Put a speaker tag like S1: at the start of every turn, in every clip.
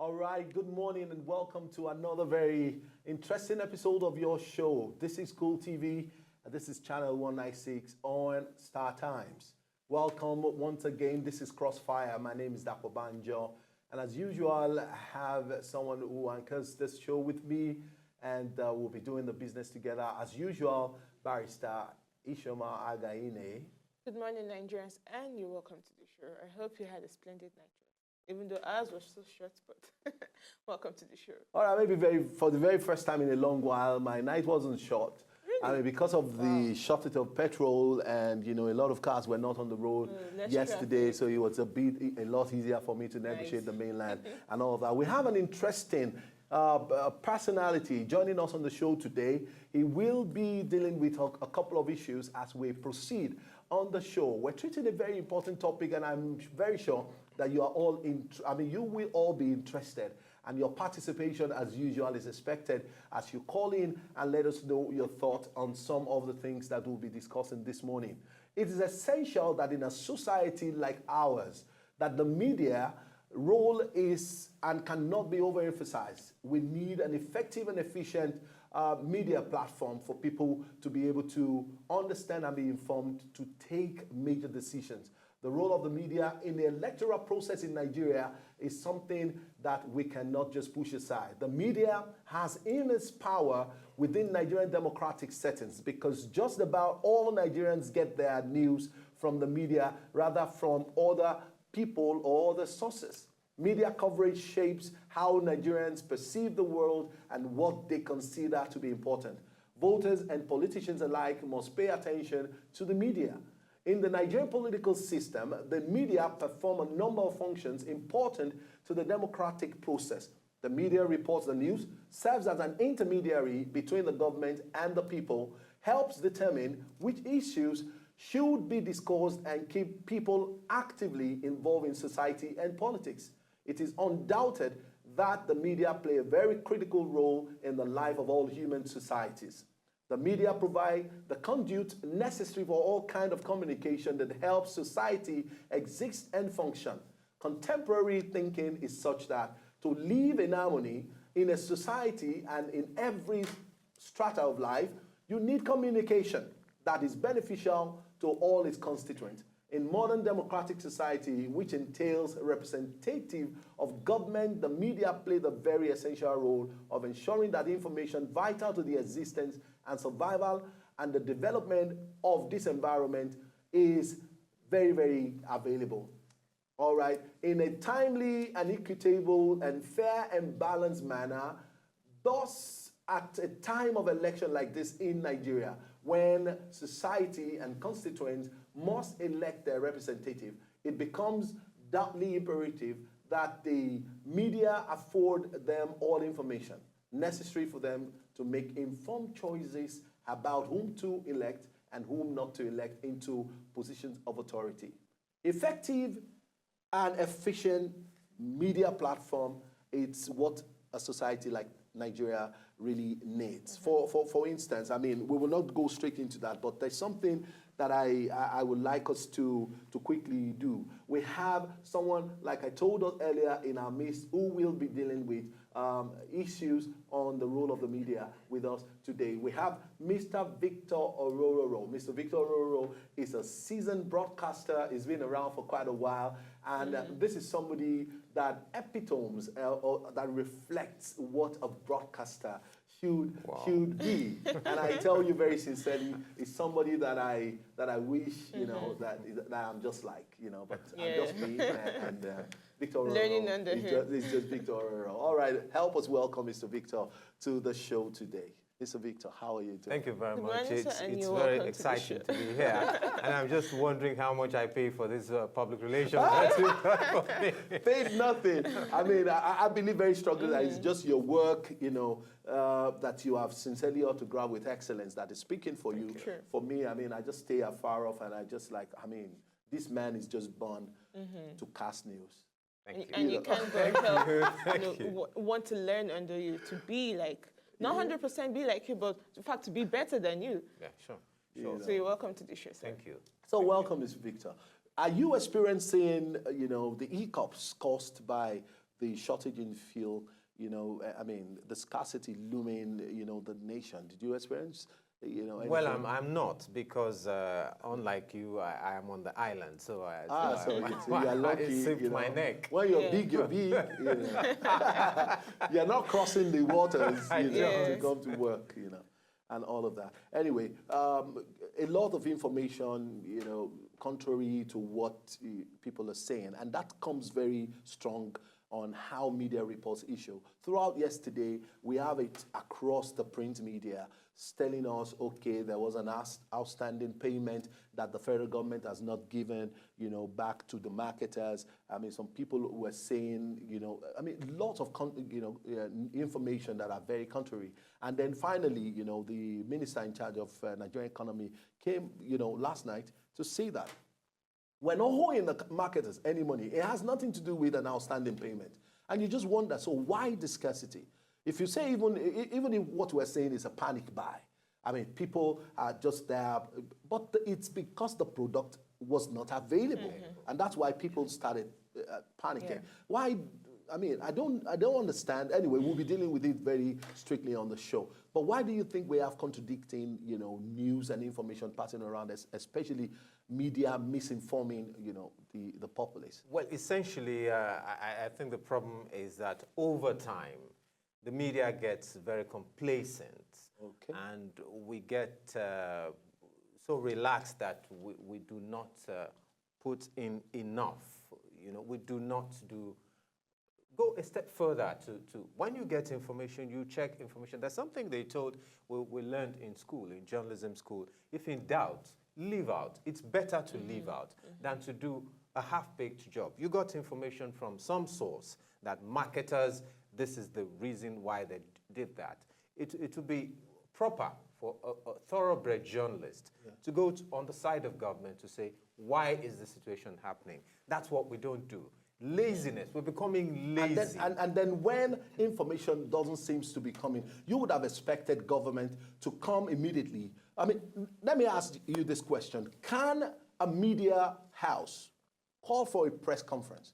S1: All right, good morning and welcome to another very interesting episode of your show. This is Cool TV, and this is channel 196 on Star Times. Welcome once again. This is CrossFire. My name is Dapo Ishioma, and as usual, I have someone who anchors this show with me, and we'll be doing the business together. As usual, Barrister Ishioma Againe.
S2: Good morning, Nigerians, and you're welcome to the show. I hope you had a splendid night, even though ours was so short, but welcome to the show. All
S1: right, maybe for the very first time in a long while, my night wasn't short. Really? I mean, because of the shortage of petrol and, a lot of cars were not on the road yesterday, so it was a lot easier for me to negotiate the mainland and all of that. We have an interesting personality joining us on the show today. He will be dealing with a couple of issues as we proceed on the show. We're treating a very important topic, and I'm very sure that you are all you will all be interested, and your participation as usual is expected as you call in and let us know your thoughts on some of the things that we'll be discussing this morning. It is essential that in a society like ours, that the media role is and cannot be overemphasized. We need an effective and efficient media platform for people to be able to understand and be informed to take major decisions. The role of the media in the electoral process in Nigeria is something that we cannot just push aside. The media has immense power within Nigerian democratic settings because just about all Nigerians get their news from the media rather from other people or other sources. Media coverage shapes how Nigerians perceive the world and what they consider to be important. Voters and politicians alike must pay attention to the media. In the Nigerian political system, the media perform a number of functions important to the democratic process. The media reports the news, serves as an intermediary between the government and the people, helps determine which issues should be discussed and keep people actively involved in society and politics. It is undoubted that the media play a very critical role in the life of all human societies. The media provide the conduit necessary for all kinds of communication that helps society exist and function. Contemporary thinking is such that to live in harmony in a society and in every strata of life, you need communication that is beneficial to all its constituents. In modern democratic society, which entails representative of government, the media play the very essential role of ensuring that information vital to the existence and survival and the development of this environment is very, very available. All right, in a timely and equitable and fair and balanced manner, thus at a time of election like this in Nigeria, when society and constituents must elect their representative, it becomes doubly imperative that the media afford them all information necessary for them to make informed choices about whom to elect and whom not to elect into positions of authority. Effective and efficient media platform, it's what a society like Nigeria really needs. For instance, I mean, we will not go straight into that, but there's something that I would like us to quickly do. We have someone, like I told us earlier, in our midst who will be dealing with issues on the role of the media with us today. We have Mr. Victor Orhororho. Mr. Victor Orhororho is a seasoned broadcaster. He's been around for quite a while, and this is somebody that epitomes or that reflects what a broadcaster should be. And I tell you very sincerely, it's somebody that I wish, that I'm just like, but I'm just me. And Victor Orhororho is just Victor Orhororho. All right, help us welcome Mr. Victor to the show today. Mr. Victor, how are you doing?
S3: Thank you very much. It's very exciting to be here. And I'm just wondering how much I pay for this public relations.
S1: Paid nothing. I mean, I believe very strongly that it's just your work, that you have sincerely autographed with excellence that is speaking for you.
S2: Sure.
S1: For me, I mean, I just stay afar off and I just this man is just born to cast news.
S3: Thank you.
S2: And you can't go help, want to learn under you, to be like, not 100% be like you, but in fact to be better than you.
S3: Yeah, sure.
S2: So you're welcome to the show, sir.
S3: Thank you.
S1: So welcome, Mr. Victor. Are you experiencing, the hiccups caused by the shortage in fuel, you know, I mean, the scarcity looming, you know, the nation. Did you experience, you know, anything?
S3: Well, I'm not, because unlike you, I am on the island, so
S1: you're lucky. You know,
S3: my neck.
S1: When you're big, you're big. You know. You're not crossing the waters, you know, to come to work, you know, and all of that. Anyway, a lot of information, you know, contrary to what people are saying, and that comes very strong on how media reports issue. Throughout yesterday, we have it across the print media telling us, okay, there was an outstanding payment that the federal government has not given, you know, back to the marketers. I mean, some people were saying, you know, I mean, lots of, information that are very contrary. And then finally, you know, the minister in charge of Nigerian economy came, you know, last night to say that we're not owing the marketers any money. It has nothing to do with an outstanding payment. And you just wonder, so why the scarcity? If you say even if what we're saying is a panic buy, I mean, people are just there, but it's because the product was not available. And that's why people started panicking. Yeah. Why? I mean, I don't understand. Anyway, we'll be dealing with it very strictly on the show. But why do you think we have contradicting, you know, news and information passing around, especially media misinforming, you know, the populace?
S3: Well, essentially, I think the problem is that over time, the media gets very complacent, and we get so relaxed that we do not put in enough. You know, we do not go a step further to when you get information, you check information. There's something they told, we learned in school, in journalism school. If in doubt, leave out. It's better to leave out than to do a half-baked job. You got information from some source that marketers, this is the reason why they did that. It would be proper for a thoroughbred journalist to go on the side of government to say, why is the situation happening? That's what we don't do. Laziness, we're becoming lazy.
S1: And then when information doesn't seem to be coming, you would have expected government to come immediately. I mean, let me ask you this question. Can a media house call for a press conference?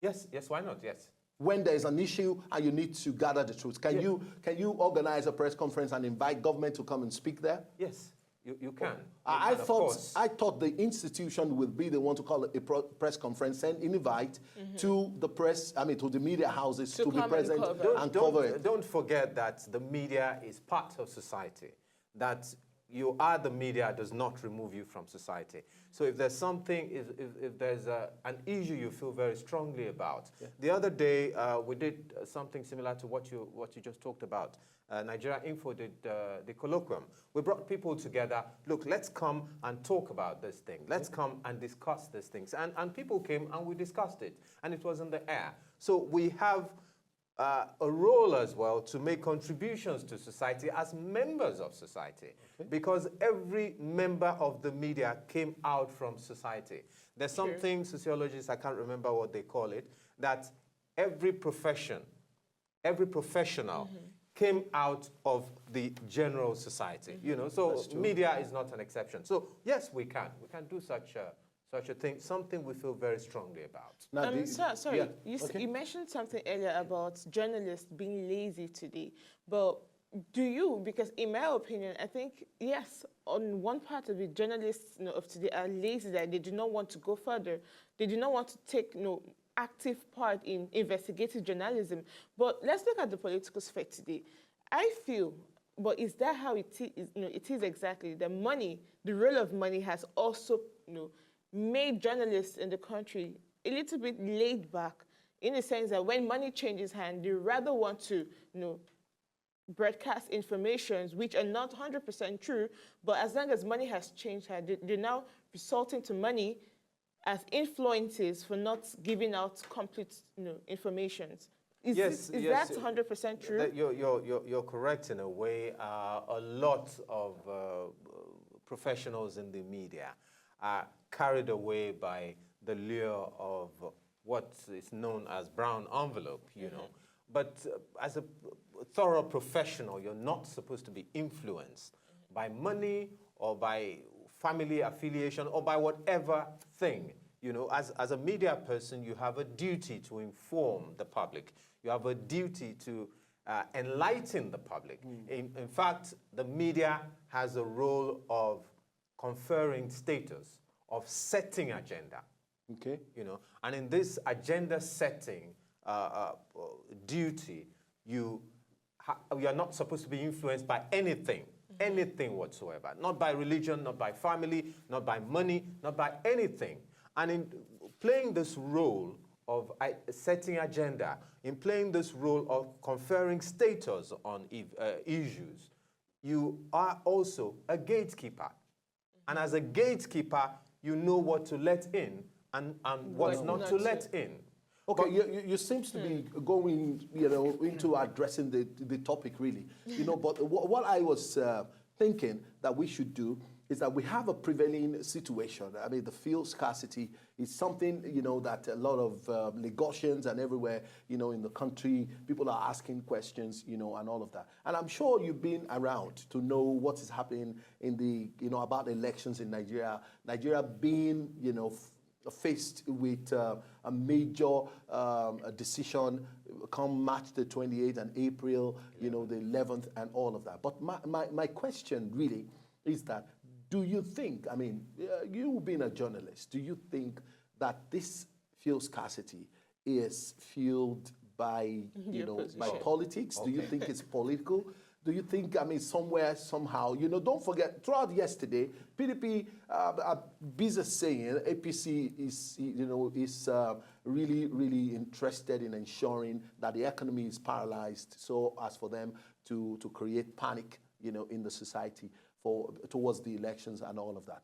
S3: Yes, why not? Yes.
S1: When there's an issue and you need to gather the truth, can you organize a press conference and invite government to come and speak there?
S3: Yes, you can.
S1: I thought the institution would be the one to call a press conference and invite to the press, I mean, to the media houses to be present and cover it.
S3: Don't forget that the media is part of society. That you are the media does not remove you from society. So if there's something, if there's an issue you feel very strongly about. The other day, we did something similar to what you just talked about. Nigeria Info did the colloquium. We brought people together. Look, let's come and talk about this thing. Let's come and discuss these things. And people came and we discussed it. And it was in the air. So we have a role as well to make contributions to society as members of society, because every member of the media came out from society. There's something sociologists, I can't remember what they call it, that every professional came out of the general society. You know, so media is not an exception. So yes, we can do such a thing, something we feel very strongly about.
S2: Sorry, you mentioned something earlier about journalists being lazy today, but do you, because in my opinion, I think, yes, on one part of it, journalists of today are lazy, that they do not want to go further. They do not want to take active part in investigative journalism. But let's look at the political sphere today. I feel, but is that how it is? It is exactly. The role of money has also, made journalists in the country a little bit laid back, in the sense that when money changes hands, they rather want to, broadcast informations which are not 100% true, but as long as money has changed hands, they're now resorting to money as influences for not giving out complete, informations. Is that 100% true?
S3: You're correct in a way. A lot of professionals in the media are carried away by the lure of what is known as brown envelope, you know. But as a thorough professional, you're not supposed to be influenced by money or by family affiliation or by whatever thing. You know, as a media person, you have a duty to inform the public. You have a duty to enlighten the public. In fact, the media has a role of conferring status, of setting agenda.
S1: Okay.
S3: You know, and in this agenda setting duty, you are not supposed to be influenced by anything, anything whatsoever. Not by religion, not by family, not by money, not by anything. And in playing this role of setting agenda, in playing this role of conferring status on issues, you are also a gatekeeper. And as a gatekeeper, you know what to let in and what not to let in.
S1: Okay, you seem to be going, you know, into addressing the topic really, you know. But what I was thinking that we should do is that we have a prevailing situation. I mean, the fuel scarcity is something, you know, that a lot of Lagosians and everywhere, you know, in the country, people are asking questions, you know, and all of that. And I'm sure you've been around to know what is happening in the, you know, about elections in Nigeria. Nigeria being, you know, faced with a major decision come March the 28th and April, you know, the 11th and all of that. But my question really is that, do you think, I mean, you being a journalist, do you think that this fuel scarcity is fueled by, you know, by politics? Okay. Do you think it's political? Do you think, I mean, somewhere, somehow, you know, don't forget, throughout yesterday, PDP, busy saying APC is, you know, is really, really interested in ensuring that the economy is paralyzed so as for them to create panic, you know, in the society towards the elections and all of that.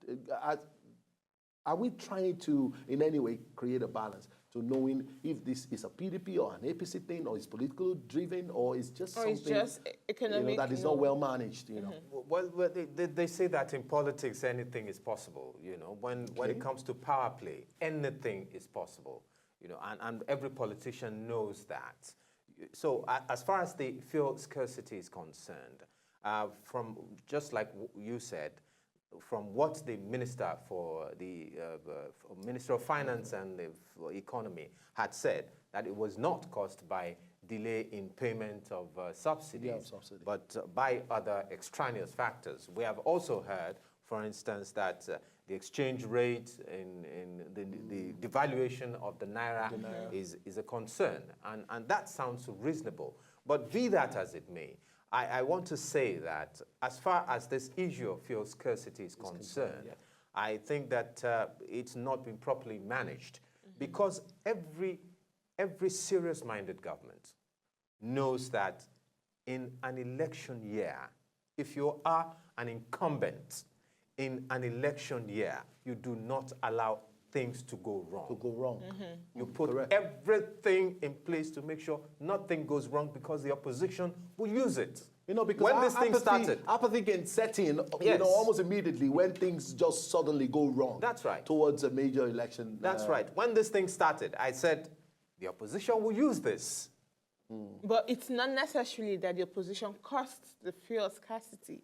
S1: Are we trying to, in any way, create a balance to knowing if this is a PDP or an APC thing, or is political driven, or is just something economic, you know, that is not well managed, you know?
S3: Well, they say that in politics anything is possible, you know. When it comes to power play, anything is possible, you know, and every politician knows that. So as far as the fuel scarcity is concerned, from just like you said, from what the Minister for the Minister of Finance and the Economy had said, that it was not caused by delay in payment of subsidies, but by other extraneous factors. We have also heard, for instance, that the exchange rate in the devaluation of the naira is a concern, and that sounds reasonable. But be that as it may, I want to say that as far as this issue of fuel scarcity is concerned, I think that it's not been properly managed, because every serious-minded government knows that in an election year, if you are an incumbent in an election year, you do not allow things to go wrong. You put everything in place to make sure nothing goes wrong, because the opposition will use it.
S1: You know, because
S3: when this thing started,
S1: apathy can set in, you know, almost immediately when things just suddenly go wrong.
S3: That's right.
S1: Towards a major election.
S3: That's right. When this thing started, I said the opposition will use this.
S2: But it's not necessarily that the opposition caused the fuel scarcity.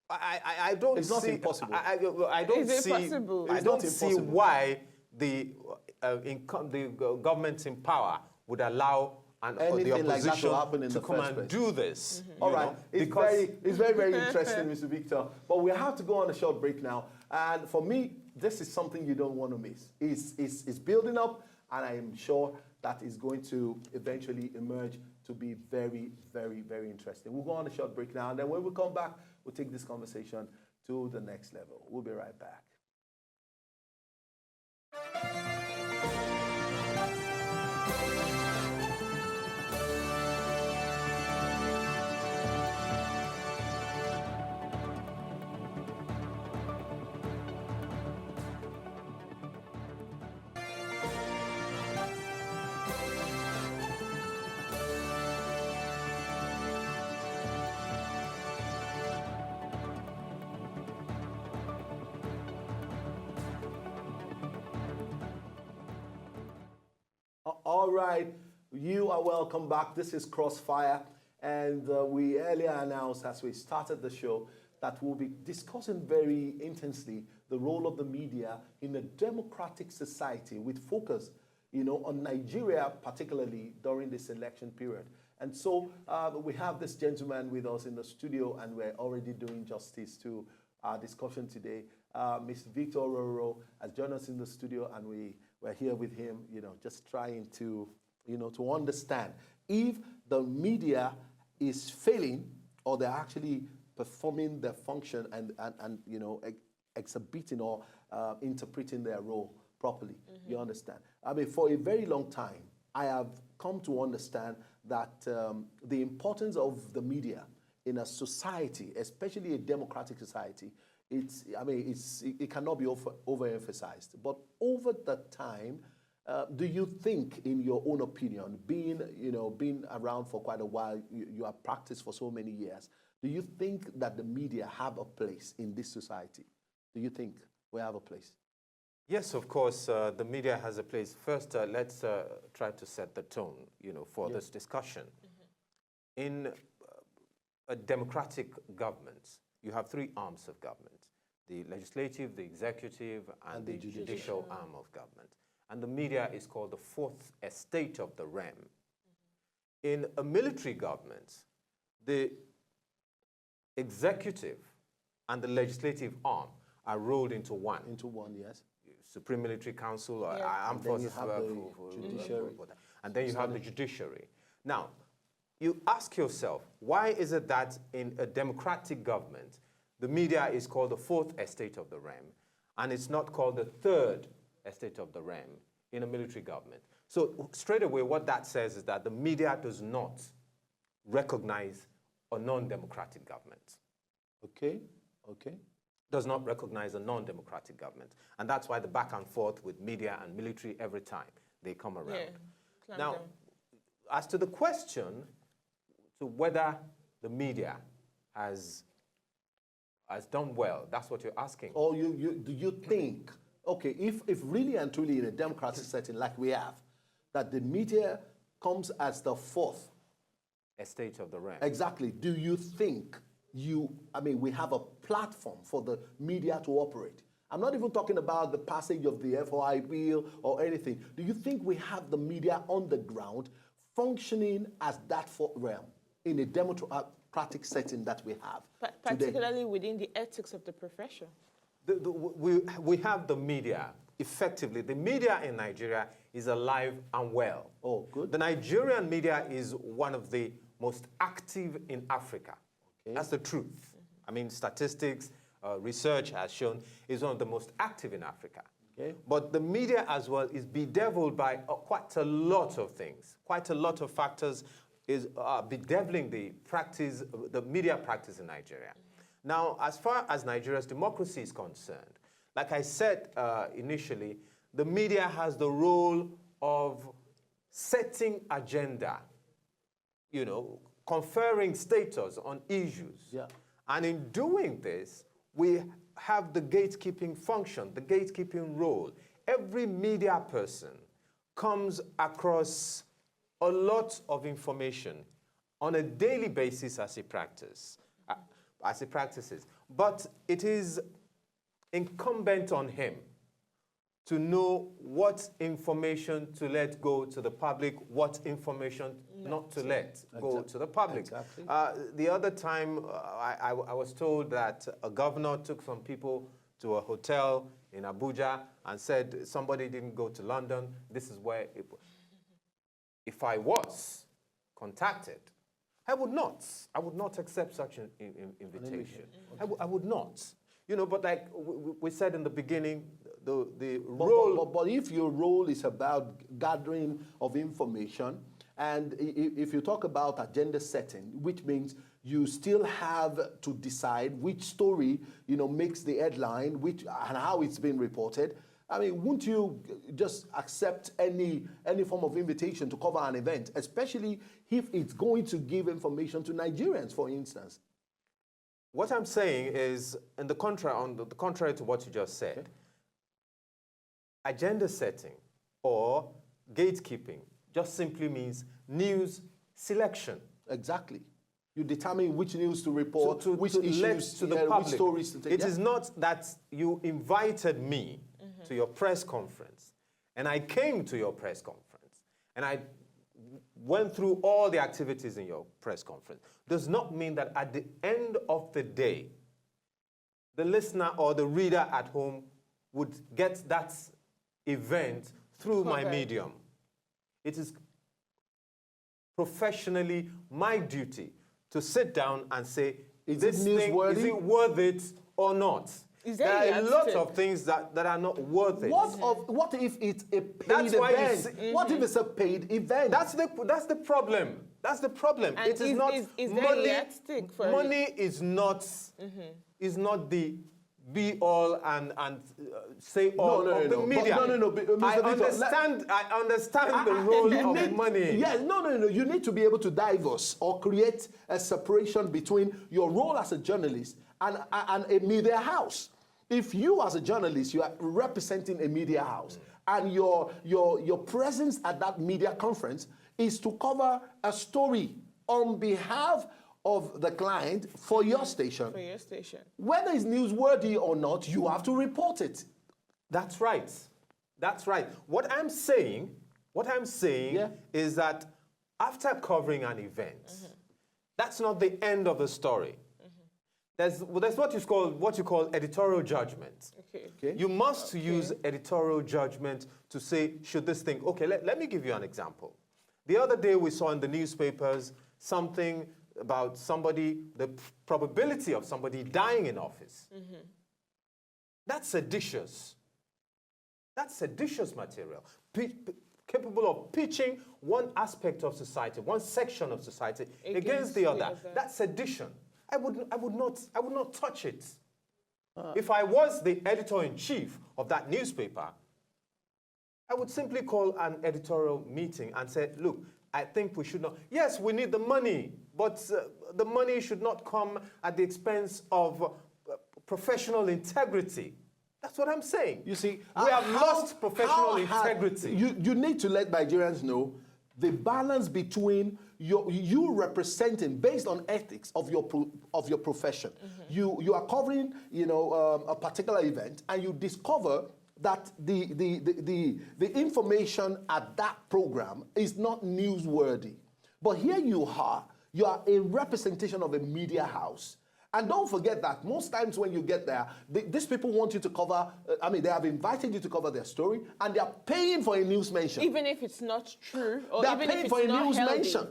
S3: I don't
S1: it's
S3: see.
S1: Not impossible.
S3: I don't
S2: it's
S3: see.
S2: Impossible.
S3: I don't see why the government in power would allow the opposition
S1: like
S3: to come and do this.
S1: All right, it's very, very interesting, Mr. Victor. But we have to go on a short break now. And for me, this is something you don't want to miss. It's building up, and I am sure that is going to eventually emerge to be very, very, very interesting. We'll go on a short break now, and then when we come back, we'll take this conversation to the next level. We'll be right back. All right, you are welcome back. This is CrossFire, and we earlier announced as we started the show that we'll be discussing very intensely the role of the media in a democratic society with focus, on Nigeria, particularly during this election period. And so we have this gentleman with us in the studio, and we're already doing justice to our discussion today. Mr. Victor Orhororho has joined us in the studio, and we're here with him, just trying to, to understand if the media is failing or they're actually performing their function and exhibiting or interpreting their role properly. You understand? I mean, for a very long time, I have come to understand that the importance of the media in a society, especially a democratic society, it cannot be overemphasized. But over the time, do you think, in your own opinion, being around for quite a while, you have practiced for so many years, do you think that the media have a place in this society? Do you think we have a place?
S3: Yes, of course, the media has a place. First, let's try to set the tone, for this discussion. In a democratic government, you have three arms of government: the legislative, the executive, and the judicial arm of government. And the media is called the fourth estate of the realm. In a military government, the executive and the legislative arm are rolled into one.
S1: Into one, yes.
S3: Supreme Military Council, Armed Forces, and then you have the judiciary. Now, you ask yourself, why is it that in a democratic government, the media is called the fourth estate of the realm, and it's not called the third estate of the realm in a military government? So straight away, what that says is that the media does not recognize a non-democratic government.
S1: Okay.
S3: Does not recognize a non-democratic government. And that's why the back and forth with media and military every time they come around.
S2: Yeah,
S3: now, as to the question to whether the media has done well, that's what you're asking.
S1: Or do you think, okay, if really and truly in a democratic setting like we have, that the media comes as the fourth
S3: estate of the realm?
S1: Exactly. Do you think we have a platform for the media to operate? I'm not even talking about the passage of the FOI bill or anything. Do you think we have the media on the ground functioning as that fourth realm in a democratic setting that we have
S2: particularly
S1: today?
S2: Within the ethics of the profession?
S3: We have the media. Effectively, the media in Nigeria is alive and well.
S1: Oh, good.
S3: The Nigerian media is one of the most active in Africa. Okay. That's the truth. I mean, statistics, research has shown is one of the most active in Africa. Okay. But the media as well is bedeviled by quite a lot of things. Quite a lot of factors is bedeviling the media practice in Nigeria. Now, as far as Nigeria's democracy is concerned, like I said initially, the media has the role of setting agenda, conferring status on issues. Yeah. And in doing this, we have the gatekeeping function, the gatekeeping role. Every media person comes across a lot of information on a daily basis as he practices. But it is incumbent on him to know what information to let go to the public, what information not to let go to the public.
S1: Exactly.
S3: The other time, I was told that a governor took some people to a hotel in Abuja and said somebody didn't go to London. This is where it was. If I was contacted, I would not accept such an invitation. I would not. But like we said in the beginning, the role...
S1: But if your role is about gathering of information, and if you talk about agenda setting, which means you still have to decide which story, makes the headline, and how it's been reported, I mean, wouldn't you just accept any form of invitation to cover an event, especially if it's going to give information to Nigerians, for instance?
S3: What I'm saying is, on the contrary to what you just said, okay, agenda setting or gatekeeping just simply means news selection.
S1: Exactly. You determine which news to report, which issues
S3: to the public.
S1: Which stories to take.
S3: It is not that you invited me to your press conference, and I came to your press conference, and I went through all the activities in your press conference. Does not mean that at the end of the day, the listener or the reader at home would get that event through my medium. It is professionally my duty to sit down and say, is it worth it or not? There are lots of things that are not worth it.
S1: What if it's a paid event? What if it's a paid event?
S3: That's the problem. That's the problem.
S2: And
S3: it is not
S2: money.
S3: Money is not the be all and say all of the media. I understand the role of money.
S1: Yes, no. You need to be able to diverse or create a separation between your role as a journalist and a media house. If you as a journalist, you are representing a media house, and your presence at that media conference is to cover a story on behalf of the client for your station.
S2: For your station.
S1: Whether it's newsworthy or not, you have to report it.
S3: That's right. That's right. What I'm saying is that after covering an event, that's not the end of the story. There's what you call editorial judgment.
S2: Okay.
S3: You must use editorial judgment to say, should this thing... Okay, let me give you an example. The other day we saw in the newspapers something about the probability of somebody dying in office. That's seditious. That's seditious material, capable of pitching one aspect of society, one section of society against the other. That's sedition. I would not touch it. If I was the editor-in-chief of that newspaper, I would simply call an editorial meeting and say, look, I think we should not. Yes, we need the money, but the money should not come at the expense of professional integrity. That's what I'm saying.
S1: You see,
S3: we have lost professional integrity.
S1: You need to let Nigerians know the balance between you representing based on ethics of your profession. You are covering a particular event, and you discover that the information at that program is not newsworthy. But here you are a representation of a media house. And don't forget that most times when you get there, these people want you to cover, they have invited you to cover their story, and they are paying for a news mention.
S2: Even if it's not true, or
S1: they are
S2: even
S1: paying
S2: if it's
S1: for a
S2: not
S1: news
S2: healthy.
S1: mention.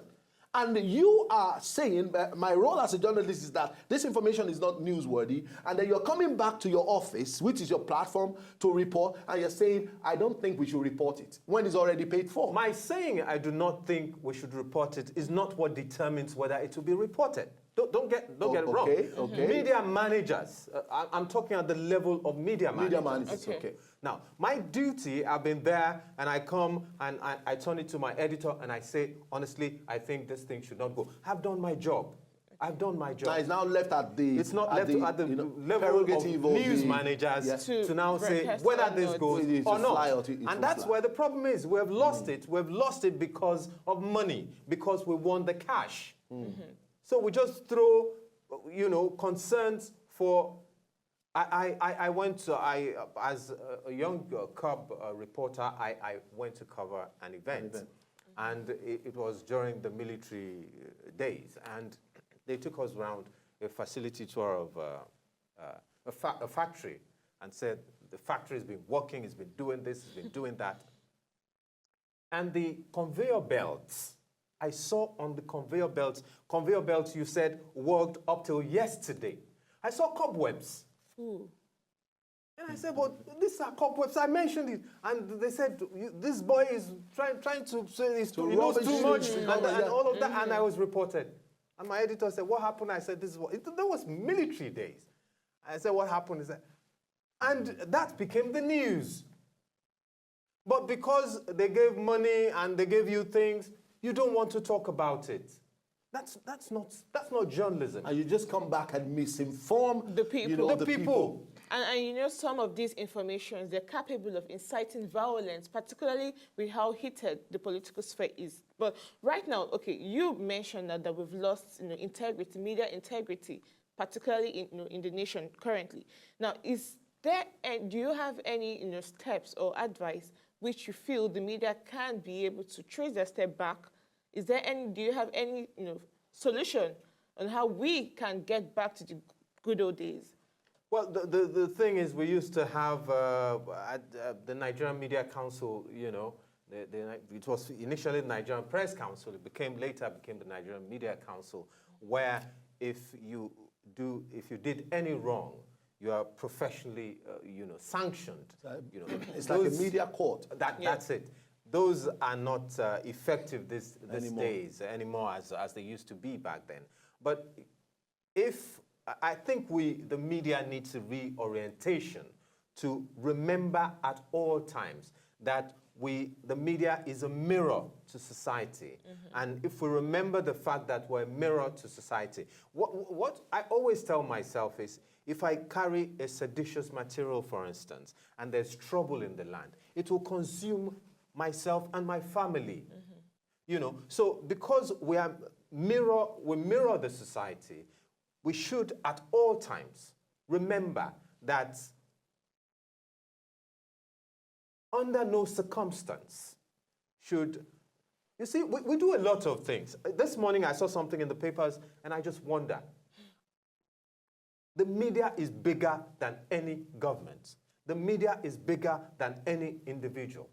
S1: And you are saying, my role as a journalist is that this information is not newsworthy, and then you're coming back to your office, which is your platform, to report, and you're saying, I don't think we should report it, when it's already paid for.
S3: My saying I do not think we should report it is not what determines whether it will be reported. Don't get it wrong.
S1: Okay.
S3: Media managers, I'm talking at the level of media managers.
S1: Media managers, okay.
S3: Now, my duty, I've been there, and I come and I turn it to my editor and I say, honestly, I think this thing should not go. I've done my job. I've done my job.
S1: Now it's now left at the...
S3: It's not left at the level of news managers to now say whether this goes or not. And that's where the problem is. We have lost it. We've lost it because of money, because we want the cash. So we just throw, concerns for... I went to, as a young cub reporter, I went to cover an event. And it was during the military days. And they took us around a facility tour of a factory and said, the factory has been working, it's been doing this, it's been doing that. And the conveyor belts, I saw on the conveyor belts you said worked up till yesterday. I saw cobwebs.
S2: Ooh.
S3: And I said, well, these are cobwebs. I mentioned it. And they said, this boy is trying to say he knows too much and all of that. And I was reported. And my editor said, what happened? I said, that was military days. I said, what happened? He said, and that became the news. But because they gave money and they gave you things, you don't want to talk about it. That's not journalism.
S1: And you just come back and misinform
S2: the people.
S1: the people.
S2: And you know, some of these informations, they're capable of inciting violence, particularly with how heated the political sphere is. But right now, okay, you mentioned that we've lost, integrity, media integrity, particularly in the nation currently. Now, do you have any, steps or advice which you feel the media can be able to trace their step back? Do you have any, solution on how we can get back to the good old days?
S3: Well, the thing is, we used to have the Nigerian Media Council, it was initially the Nigerian Press Council. It later became the Nigerian Media Council, where if you did any wrong, you are professionally, sanctioned.
S1: It's like a media court.
S3: That's it. Those are not effective these days anymore as they used to be back then. But I think the media needs a reorientation to remember at all times that the media is a mirror to society. And if we remember the fact that we're a mirror to society, what I always tell myself is, if I carry a seditious material, for instance, and there's trouble in the land, it will consume myself and my family. So because we mirror the society, we should at all times remember that under no circumstance should, you see, we do a lot of things. This morning I saw something in the papers and I just wonder. The media is bigger than any government. The media is bigger than any individual.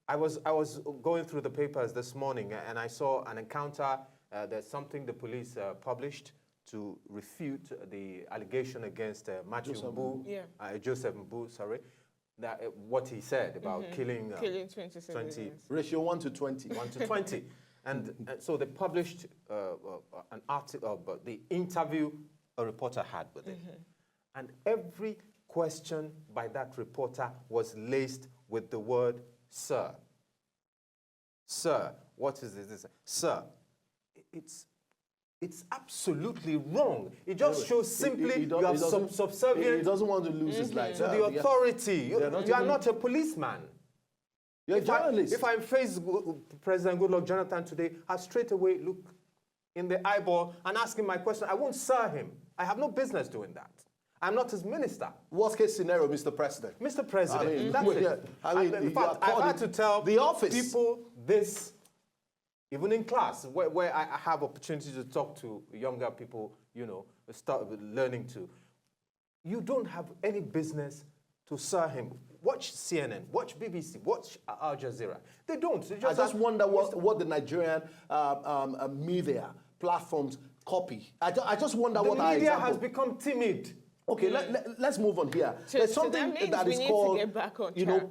S3: I was going through the papers this morning and I saw an encounter. There's something the police published to refute the allegation against Joseph Mbu, sorry, what he said about killing
S2: 20.
S1: Ratio 1 to 20.
S3: 1 to 20. And so they published an article about the interview a reporter had with him. And every question by that reporter was laced with the word, sir. Sir, what is this? Sir, it's absolutely wrong. It just shows simply you are subservient.
S1: He doesn't want to lose his life.
S3: To the authority. You are not a policeman.
S1: You're a journalist.
S3: If I face President Goodluck Jonathan today, I'll straight away look in the eyeball and ask him my question. I won't sir him. I have no business doing that. I'm not his minister.
S1: Worst case scenario, Mr. President.
S3: Mr. President,
S1: that's
S3: it. In fact, I've had to tell people this, even in class, where I have opportunity to talk to younger people, start learning to. You don't have any business to sir him. Watch CNN, watch BBC, watch Al Jazeera. They don't.
S1: I just wonder what the Nigerian media platforms copy. I just wonder what
S3: the media has become timid.
S1: Okay, let's move on here. There's something that is called,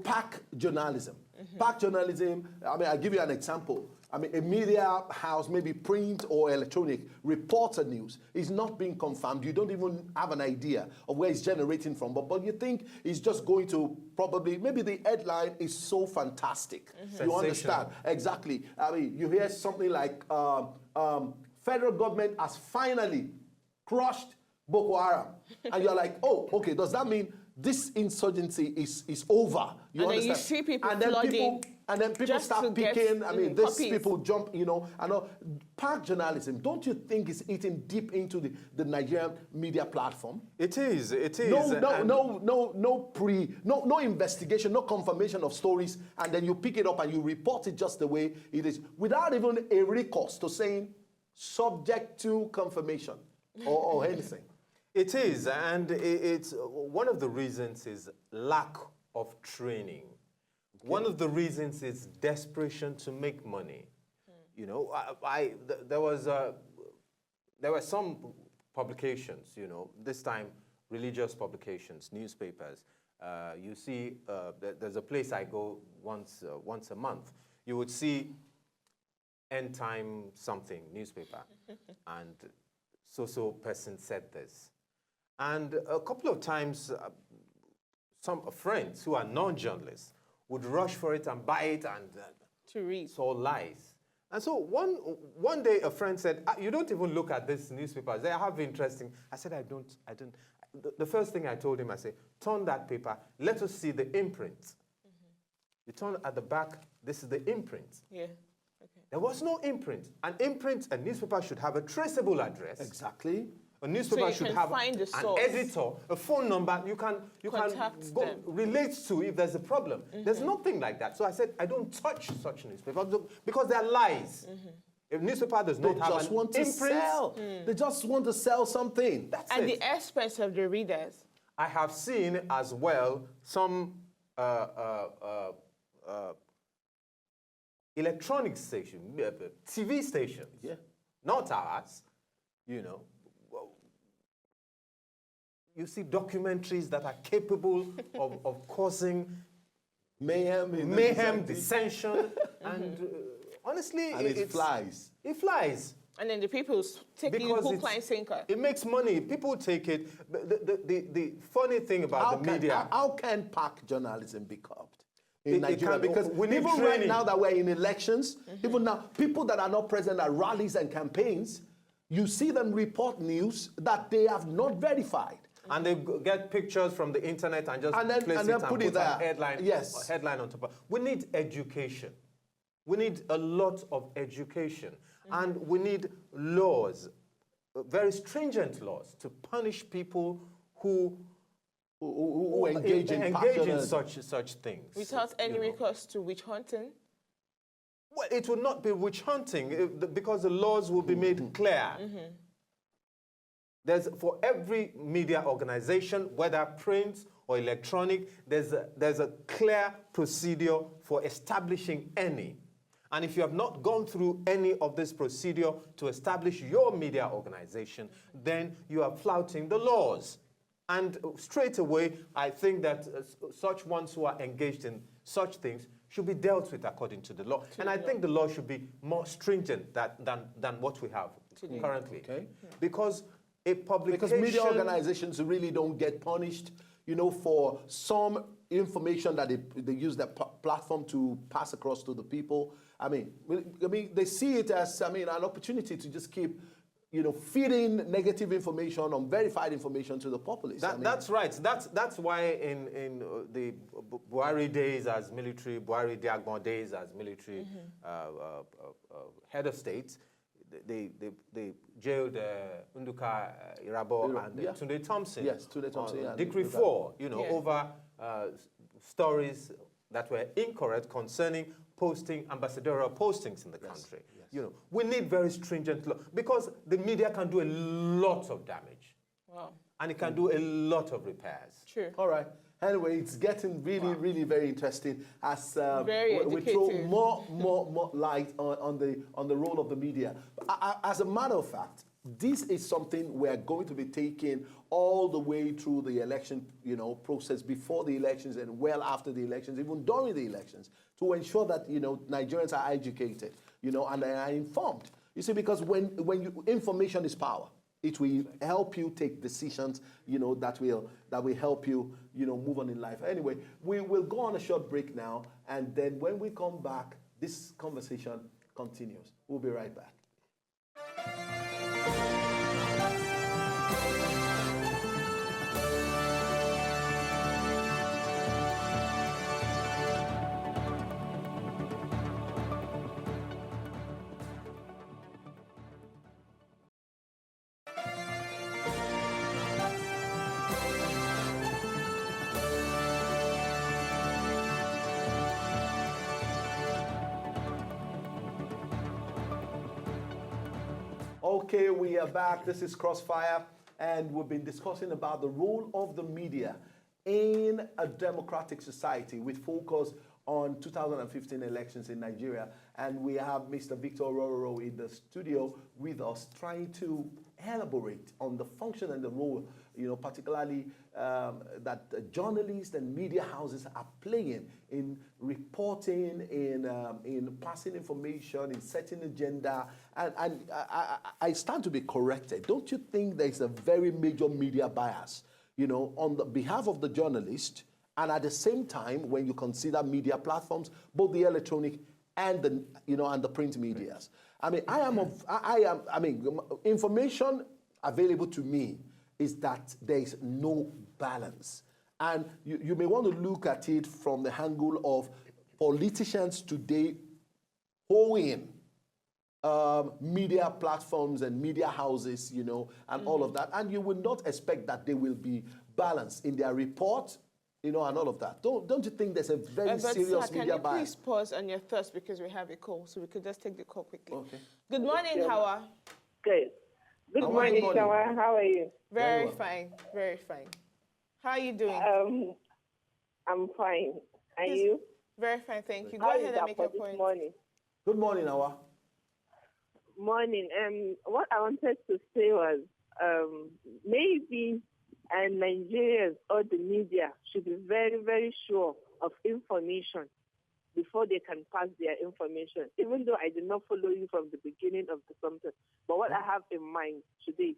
S1: pack journalism. Pack journalism, I'll give you an example. A media house, maybe print or electronic, reports a news. It's not being confirmed. You don't even have an idea of where it's generating from. But you think it's just going to maybe the headline is so fantastic. You understand? Exactly. You hear something like, federal government has finally crushed Boko Haram. And you're like, oh, okay, does that mean this insurgency is over? You understand?
S2: Then you see people
S1: flooding. And then people start picking, these people jump, Pack journalism, don't you think it's eating deep into the Nigerian media platform?
S3: It is.
S1: No investigation, no confirmation of stories, and then you pick it up and you report it just the way it is, without even a recourse to saying, subject to confirmation or anything.
S3: It is, and it's one of the reasons is lack of training. Okay. One of the reasons is desperation to make money. There were some publications, this time religious publications, newspapers. You see, there's a place I go once a month. You would see End Time something newspaper, and so person said this. And a couple of times, some friends who are non-journalists would rush for it and buy it and
S2: to read.
S3: It's all lies. And so one day a friend said, you don't even look at these newspapers. They have interesting. I said, I don't. the first thing I told him, I said, turn that paper, let us see the imprint. You turn at the back, this is the imprint.
S2: Yeah.
S3: There was no imprint. An imprint, a newspaper should have a traceable address.
S1: Exactly.
S3: A newspaper should have
S2: an
S3: editor, a phone number you can go relate to if there's a problem. There's nothing like that. So I said, I don't touch such newspapers because they're lies. If newspaper does not have an imprint,
S1: they just want to sell something.
S3: That's
S2: at
S3: it.
S2: the expense of the readers.
S3: I have seen as well some electronic station, TV stations, not ours, you know. You see documentaries that are capable of causing mayhem, dissension, and honestly,
S1: and it flies.
S3: It flies.
S2: And then the people take it hook, line, sinker.
S3: It makes money. People take it. The funny thing about the media...
S1: How can PAC journalism be curbed in Nigeria?
S3: Because
S1: even right now that we're in elections, even now, people that are not present at rallies and campaigns, you see them report news that they have not verified.
S3: And they get pictures from the internet and just place it and put it there. Headline on top of it. We need education. We need a lot of education. And we need laws, very stringent laws, to punish people who engage in such things.
S2: Without any recourse to witch hunting?
S3: Well, it will not be witch hunting because the laws will be made clear. There's, for every media organization, whether print or electronic, there's a clear procedure for establishing any. And if you have not gone through any of this procedure to establish your media organization, then you are flouting the laws. And straight away, I think that such ones who are engaged in such things should be dealt with according to the law. And I think the law should be more stringent than what we have currently. Okay. Because media organizations really don't get punished, you know, for some information that they use their platform to pass across to the people. I mean, they see it as, an opportunity to just keep, you know, feeding negative information, unverified information to the populace. That's right. That's why in the Buhari days as military, Buhari Diagbon days as military head of state, they jailed Nduka Irabo and Tunde Thompson.
S1: Yes, Tunde Thompson.
S3: Decree 4, you know, over stories that were incorrect concerning ambassadorial postings in the country. Yes. You know, we need very stringent law because the media can do a lot of damage.
S2: Wow.
S3: And it can do a lot of repairs.
S2: True.
S1: All right. Anyway, it's getting really very interesting as we throw more light on the role of the media. As a matter of fact, this is something we're going to be taking all the way through the election, you know, process, before the elections and well after the elections, even during the elections, to ensure that, you know, Nigerians are educated, you know, and they are informed. You see, because when information is power, it will help you take decisions, you know, that will help you, you know, move on in life. Anyway, we will go on a short break now, and then when we come back, this conversation continues. We'll be right back. Okay, we are back. This is CrossFire, and we've been discussing about the role of the media in a democratic society with focus on 2015 elections in Nigeria. And we have Mr. Victor Orhororho in the studio with us, trying to elaborate on the function and the role, you know, particularly that journalists and media houses are playing in reporting, in passing information, in setting agenda. And I stand to be corrected. Don't you think there's a very major media bias, you know, on the behalf of the journalist, and at the same time, when you consider media platforms, both the electronic and the, you know, and the print medias? I mean, information available to me is that there is no balance. And you may want to look at it from the angle of politicians today owning media platforms and media houses, you know, and all of that. And you will not expect that they will be balanced in their report, you know, and all of that. Don't you think there's a very serious media bias?
S2: Can you please pause on your thoughts because we have a call, so we could just take the call quickly.
S1: Okay.
S2: Good morning, Hawa.
S4: Good. Good morning, Shawa. How are you?
S2: Very fine, very fine. How are you doing?
S4: I'm fine. And you?
S2: Very fine, thank you. Go
S4: How
S2: ahead and make your point.
S4: Morning.
S1: Good morning, Awa.
S4: Morning. What I wanted to say was maybe Nigerians or the media should be very, very sure of information before they can pass their information, even though I did not follow you from the beginning of the something. But what I have in mind today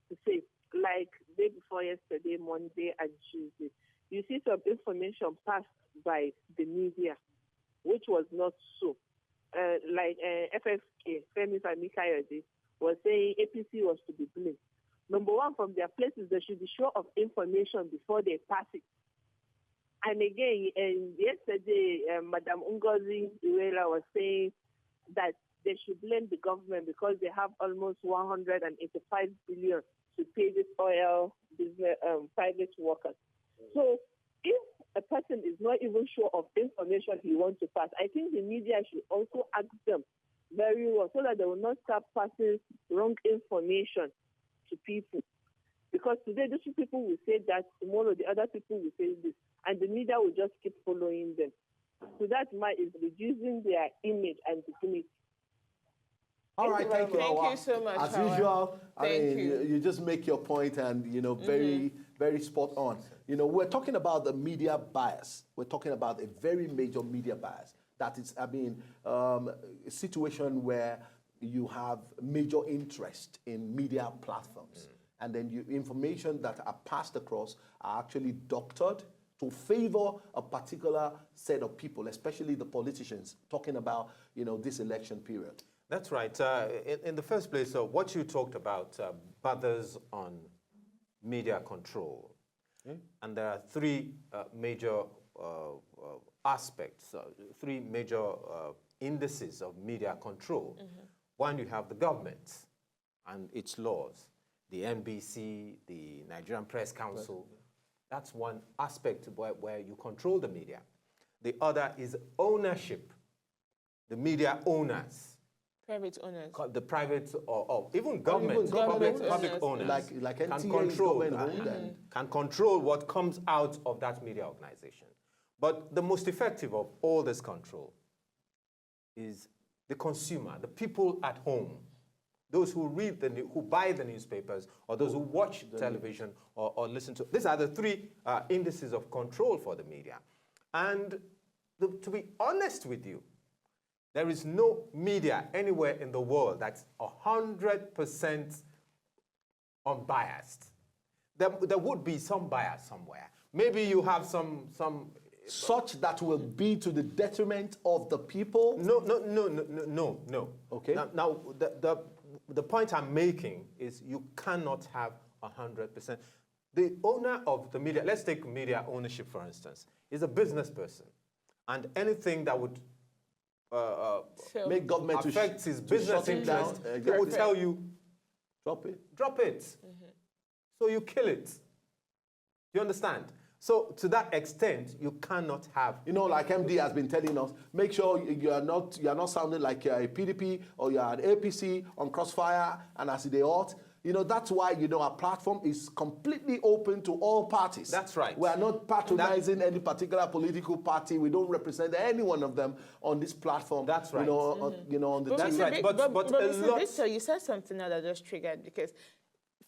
S4: to say, like day before yesterday, Monday and Tuesday, you see some information passed by the media, which was not so. Like FFK, Femi Famikayode, was saying APC was to be blamed. Number one, from their places, they should be sure of information before they pass it. And again, yesterday, Madam Ngozi Iweala was saying that they should blame the government because they have almost 185 billion to pay this oil business, private workers. So if a person is not even sure of information he wants to pass, I think the media should also ask them very well so that they will not start passing wrong information to people. Because today, these people will say that, tomorrow the other people will say this, and the media will just keep following them. So that is reducing their image and dignity.
S1: All right, thank you.
S2: Thank you so much.
S1: As usual, you just make your point and, you know, very, very spot on. You know, we're talking about the media bias. We're talking about a very major media bias. That is, I mean, a situation where you have major interest in media platforms. And then information that are passed across are actually doctored to favor a particular set of people, especially the politicians, talking about, you know, this election period.
S3: That's right. In the first place, what you talked about bothers on media control. And there are three major aspects, three major indices of media control. One, you have the government and its laws. The NBC, the Nigerian Press Council, that's one aspect where you control the media. The other is ownership, the media owners.
S2: Private owners.
S3: The private or even government, public owners
S1: like
S3: can
S1: NTA
S3: control
S1: that,
S3: can control what comes out of that media organization. But the most effective of all this control is the consumer, the people at home. Those who read who buy the newspapers, or those who watch television or listen to. These are the three indices of control for the media. And to be honest with you, there is no media anywhere in the world that's 100% unbiased. There would be some bias somewhere. Maybe you have some
S1: such that will be to the detriment of the people?
S3: No.
S1: Okay.
S3: Now the point I'm making is you cannot have 100%. The owner of the media, let's take media ownership for instance, is a business person. And anything that would
S1: make government
S3: affect his business interest, he will tell you,
S1: drop it.
S3: Drop it. So you kill it. Do you understand? So to that extent, you cannot have.
S1: You know, like MD has been telling us, make sure you are not sounding like you're a PDP or you're an APC on CrossFire and as they ought. You know, that's why, you know, our platform is completely open to all parties.
S3: That's right.
S1: We are not patronizing any particular political party. We don't represent any one of them on this platform.
S3: That's right.
S1: You know, you know, on the
S3: That's right. But
S2: Mr. Victor, you said something now that just triggered, because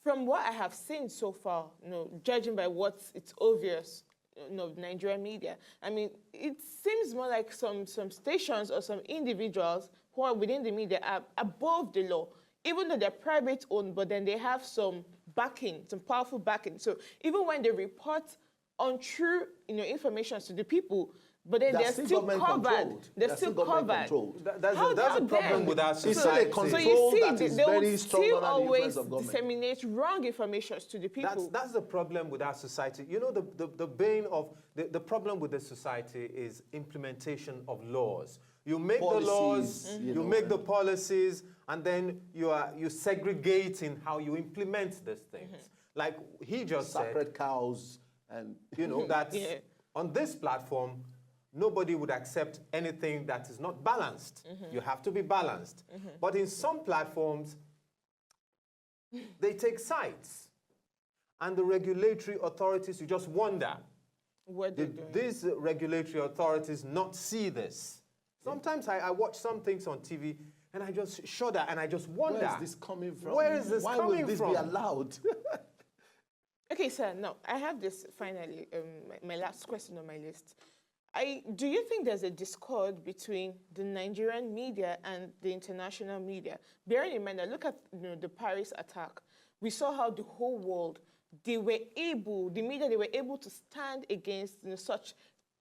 S2: from what I have seen so far, you know, judging by it's obvious, you know, Nigerian media, I mean, it seems more like some stations or some individuals who are within the media are above the law, even though they're private owned, but then they have some backing, some powerful backing. So even when they report untrue, you know, information to the people, but then they're still covered. They're still covered.
S3: That's a problem with our society.
S2: So you see, they will still always disseminate wrong information to the people.
S3: That's the problem with our society. You know, the bane of the problem with the society is implementation of laws. You make policies, the laws, you make the policies, and then you segregate in how you implement these things. Like he just said,
S1: separate cows, and
S3: you know that on this platform, nobody would accept anything that is not balanced. You have to be balanced. But in some platforms, they take sides, and the regulatory authorities, you just wonder, did these regulatory authorities not see this? Sometimes I watch some things on TV and I just shudder and I just wonder.
S1: Where is this coming from?
S3: Where is this
S1: coming from? Why will this be allowed?
S2: Okay, sir, now I have this finally, my last question on my list. Do you think there's a discord between the Nigerian media and the international media? Bearing in mind that look at the Paris attack. We saw how the whole world, the media, they were able to stand against such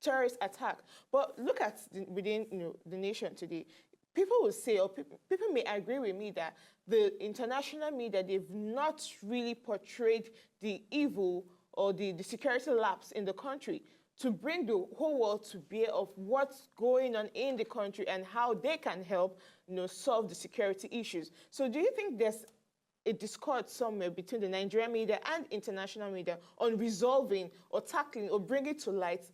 S2: terrorist attack. But look at within the nation today. People will say, or people may agree with me that the international media, they've not really portrayed the evil or the security lapse in the country to bring the whole world to bear of what's going on in the country and how they can help solve the security issues. So do you think there's a discord somewhere between the Nigerian media and international media on resolving or tackling or bringing to light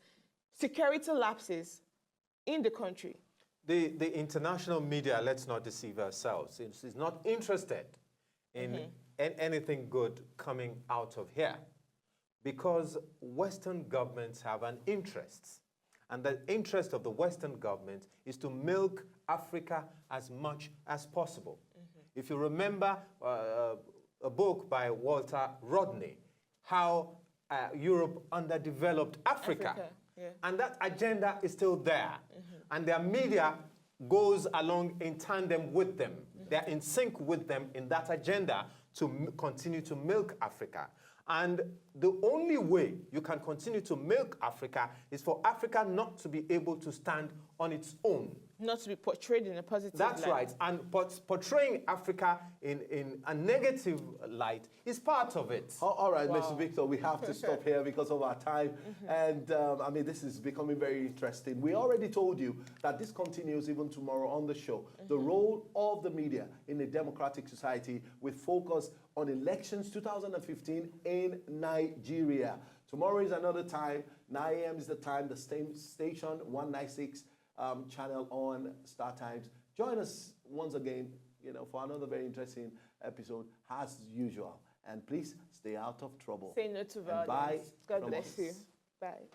S2: security lapses in the country?
S3: The international media, let's not deceive ourselves, is not interested in anything good coming out of here, because Western governments have an interest. And the interest of the Western government is to milk Africa as much as possible. If you remember a book by Walter Rodney, How Europe Underdeveloped Africa. And that agenda is still there. And their media goes along in tandem with them. They're in sync with them in that agenda to continue to milk Africa. And the only way you can continue to milk Africa is for Africa not to be able to stand on its own.
S2: Not to be portrayed in a positive light.
S3: That's right. And portraying Africa in a negative light is part of it.
S1: All right, Mr. Victor, we have to stop here because of our time. And I mean, this is becoming very interesting. We already told you that this continues even tomorrow on the show. The role of the media in a democratic society with focus on elections 2015 in Nigeria. Tomorrow is another time. 9 a.m. is the time. The same station, 196 channel on Star Times. Join us once again, for another very interesting episode as usual. And please stay out of trouble.
S2: Say no to violence.
S1: Bye.
S2: God bless you. Bye.